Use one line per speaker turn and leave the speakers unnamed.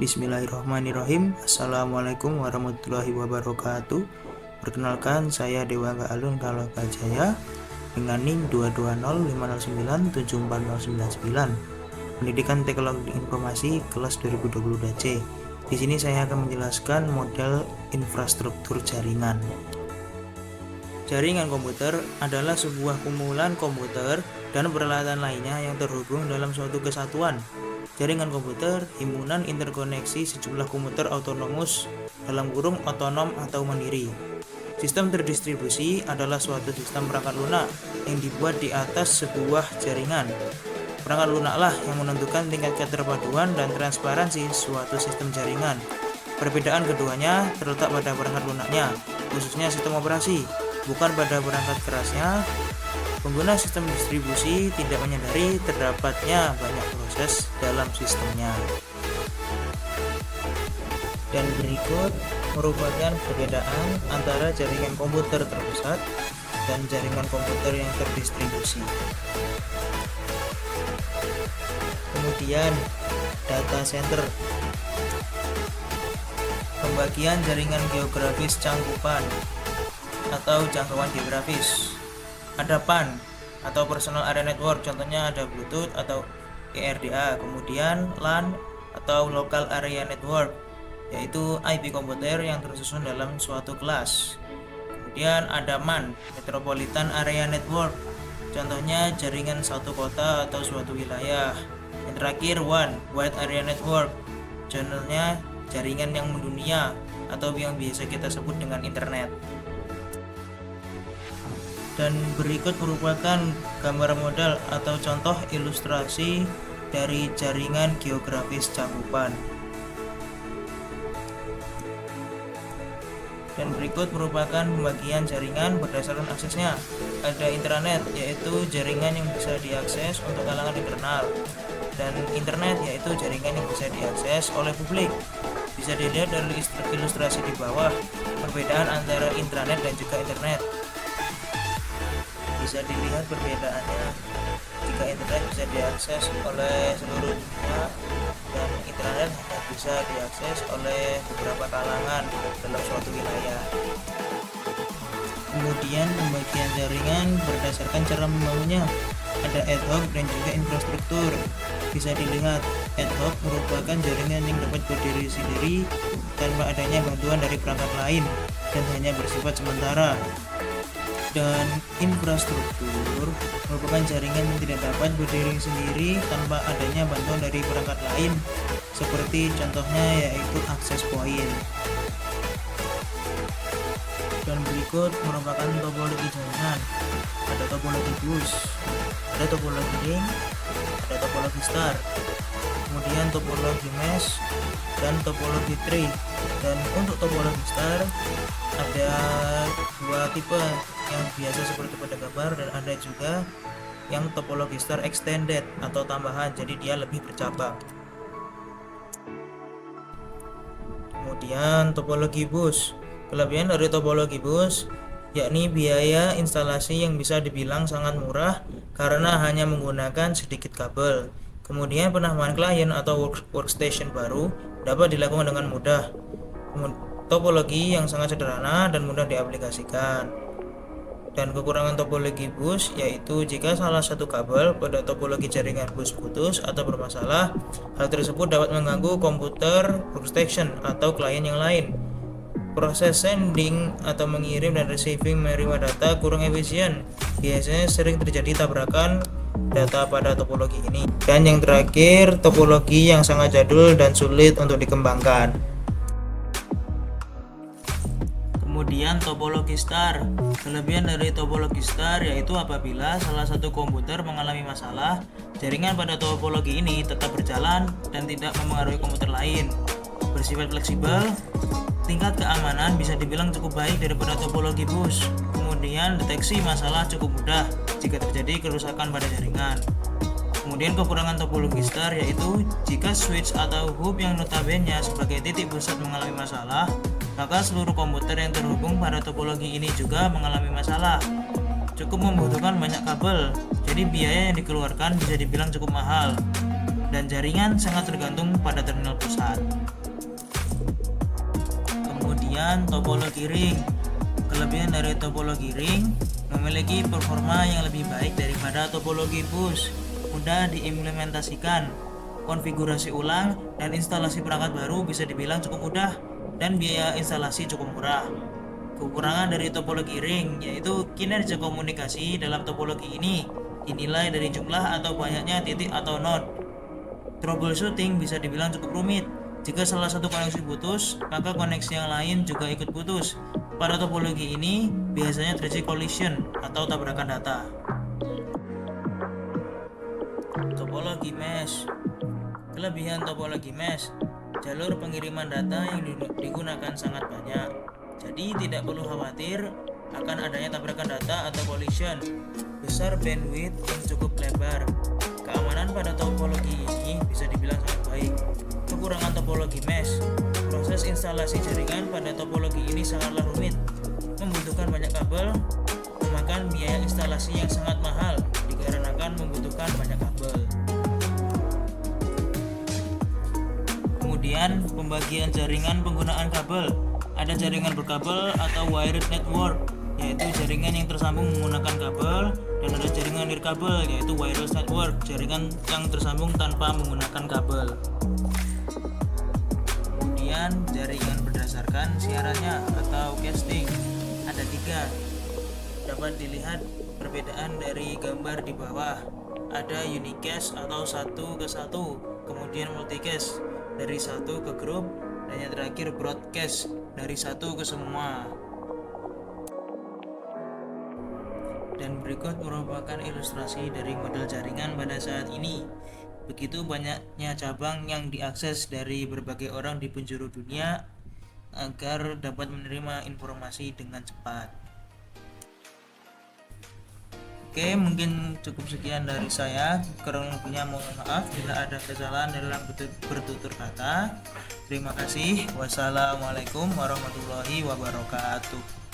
Bismillahirrahmanirrahim. Assalamualaikum warahmatullahi wabarakatuh. Perkenalkan, saya Dewangga Alun Kalokajaya dengan NIM 22050974099. Pendidikan Teknologi Informasi kelas 2020 DC. Di sini saya akan menjelaskan model infrastruktur jaringan. Jaringan komputer adalah sebuah kumpulan komputer dan peralatan lainnya yang terhubung dalam suatu kesatuan. Jaringan komputer, himpunan interkoneksi sejumlah komputer autonomus (otonom atau mandiri). Sistem terdistribusi adalah suatu sistem perangkat lunak yang dibuat di atas sebuah jaringan. Perangkat lunaklah yang menentukan tingkat keterpaduan dan transparansi suatu sistem jaringan. Perbedaan keduanya terletak pada perangkat lunaknya, khususnya sistem operasi, bukan pada perangkat kerasnya. Pengguna sistem distribusi tidak menyadari terdapatnya banyak proses dalam sistemnya. Dan berikut merupakan perbedaan antara jaringan komputer terpusat dan jaringan komputer yang terdistribusi. Kemudian, data center. Pembagian jaringan geografis cangkupan atau jangkauan geografis. Ada PAN atau Personal Area Network, contohnya ada Bluetooth atau ERDA. Kemudian LAN atau Local Area Network, yaitu IP komputer yang tersusun dalam suatu kelas. Kemudian ada MAN, Metropolitan Area Network, contohnya jaringan satu kota atau suatu wilayah. Yang terakhir WAN, Wide Area Network, contohnya jaringan yang mendunia atau yang biasa kita sebut dengan internet. Dan berikut merupakan gambar model atau contoh ilustrasi dari jaringan geografis cangkupan. Dan berikut merupakan pembagian jaringan berdasarkan aksesnya. Ada intranet, yaitu jaringan yang bisa diakses untuk kalangan internal, dan internet, yaitu jaringan yang bisa diakses oleh publik. Bisa dilihat dari ilustrasi di bawah perbedaan antara intranet dan juga internet. Bisa dilihat perbedaannya jika internet bisa diakses oleh seluruh dunia dan internet hanya bisa diakses oleh beberapa kalangan dalam suatu wilayah. Kemudian pembagian jaringan berdasarkan cara membangunnya. Ada ad hoc dan juga infrastruktur. Bisa dilihat, ad hoc merupakan jaringan yang dapat berdiri sendiri tanpa adanya bantuan dari perangkat lain dan hanya bersifat sementara. Dan infrastruktur merupakan jaringan yang tidak dapat berdiri sendiri tanpa adanya bantuan dari perangkat lain, seperti contohnya yaitu access point. Dan berikut merupakan topologi jaringan. Ada topologi bus, ada topologi ring, ada topologi star, kemudian topologi mesh, dan topologi tree. Dan untuk topologi star ada dua tipe, yang biasa seperti pada gambar, dan ada juga yang topologi star extended atau tambahan, jadi dia lebih bercabang. Kemudian topologi bus. Kelebihan dari topologi bus yakni biaya instalasi yang bisa dibilang sangat murah karena hanya menggunakan sedikit kabel. Kemudian penambahan klien atau workstation baru dapat dilakukan dengan mudah. Topologi yang sangat sederhana dan mudah diaplikasikan. Dan kekurangan topologi bus yaitu jika salah satu kabel pada topologi jaringan bus putus atau bermasalah, hal tersebut dapat mengganggu komputer workstation atau klien yang lain. Proses sending atau mengirim dan receiving menerima data kurang efisien. Biasanya sering terjadi tabrakan data pada topologi ini. Dan yang terakhir, topologi yang sangat jadul dan sulit untuk dikembangkan. Kemudian topologi star. Kelebihan dari topologi star yaitu apabila salah satu komputer mengalami masalah, jaringan pada topologi ini tetap berjalan dan tidak memengaruhi komputer lain. Bersifat fleksibel, tingkat keamanan bisa dibilang cukup baik daripada topologi bus. Kemudian deteksi masalah cukup mudah jika terjadi kerusakan pada jaringan. Kemudian kekurangan topologi star yaitu jika switch atau hub yang notabene sebagai titik pusat mengalami masalah, maka seluruh komputer yang terhubung pada topologi ini juga mengalami masalah. Cukup membutuhkan banyak kabel, jadi biaya yang dikeluarkan bisa dibilang cukup mahal. Dan jaringan sangat tergantung pada terminal pusat. Kemudian topologi ring. Kelebihan dari topologi ring memiliki performa yang lebih baik daripada topologi bus, mudah diimplementasikan, konfigurasi ulang dan instalasi perangkat baru bisa dibilang cukup mudah, dan biaya instalasi cukup murah. Kekurangan dari topologi ring yaitu kinerja komunikasi dalam topologi ini dinilai dari jumlah atau banyaknya titik atau node. Troubleshooting bisa dibilang cukup rumit. Jika salah satu koneksi putus, maka koneksi yang lain juga ikut putus. Pada topologi ini biasanya terjadi collision atau tabrakan data. Topologi mesh. Kelebihan topologi mesh, jalur pengiriman data yang digunakan sangat banyak. Jadi tidak perlu khawatir akan adanya tabrakan data atau collision. Besar bandwidth yang cukup lebar. Keamanan pada topologi ini bisa dibilang sangat baik. Kekurangan topologi mesh, proses instalasi jaringan pada topologi ini sangatlah rumit, membutuhkan banyak kabel, memakan biaya instalasi yang sangat mahal dikarenakan membutuhkan banyak kabel. Kemudian pembagian jaringan penggunaan kabel. Ada jaringan berkabel atau wired network, yaitu jaringan yang tersambung menggunakan kabel, dan ada jaringan nirkabel yaitu wireless network, jaringan yang tersambung tanpa menggunakan kabel. Kemudian jaringan berdasarkan siarannya atau casting ada 3. Dapat dilihat perbedaan dari gambar di bawah. Ada unicast atau 1 ke 1, kemudian multicast dari 1 ke grup, dan yang terakhir broadcast dari 1 ke semua. Dan berikut merupakan ilustrasi dari model jaringan pada saat ini. Begitu banyaknya cabang yang diakses dari berbagai orang di penjuru dunia agar dapat menerima informasi dengan cepat. Oke, mungkin cukup sekian dari saya. Kurang lebihnya mohon maaf bila ada kesalahan dalam bertutur kata. Terima kasih. Wassalamualaikum warahmatullahi wabarakatuh.